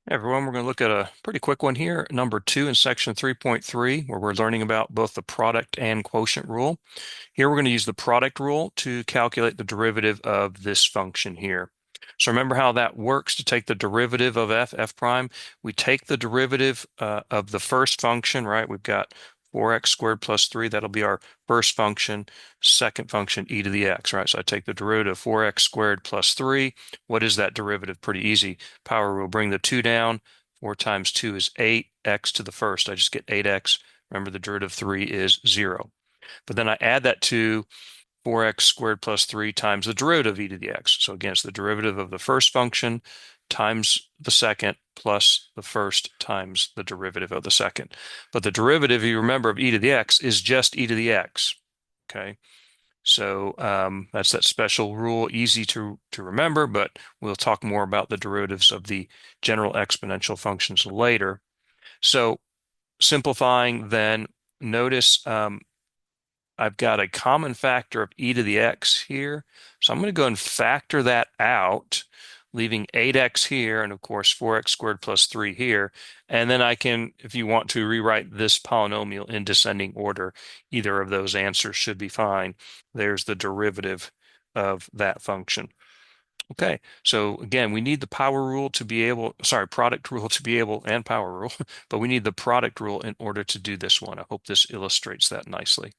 Hey everyone, we're going to look at a pretty quick one here, number 2 in section 3.3, where we're learning about both the product and quotient rule. Here we're going to use the product rule to calculate the derivative of this function here. So remember how that works to take the derivative of f prime. We take the derivative of the first function, right? We've got 4x squared plus 3. That'll be our first function. Second function, e to the x, right? So I take the derivative of 4x squared plus 3. What is that derivative? Pretty easy. Power rule, bring the 2 down. 4 times 2 is 8. X to the first, I just get 8x. Remember, the derivative of 3 is 0. But then I add that to 4x squared plus 3 times the derivative of e to the x. So again, it's the derivative of the first function times the second plus the first times the derivative of the second. But the derivative, you remember, of e to the x is just e to the x. Okay. So that's that special rule, easy to remember, but we'll talk more about the derivatives of the general exponential functions later. So simplifying then, notice I've got a common factor of e to the x here. So I'm going to go and factor that out, leaving 8x here, and of course 4x squared plus 3 here. And then I can, if you want to, rewrite this polynomial in descending order. Either of those answers should be fine. There's the derivative of that function. Okay, so again, we need the power rule to be able, sorry, product rule to be able, and power rule, but we need the product rule in order to do this one. I hope this illustrates that nicely.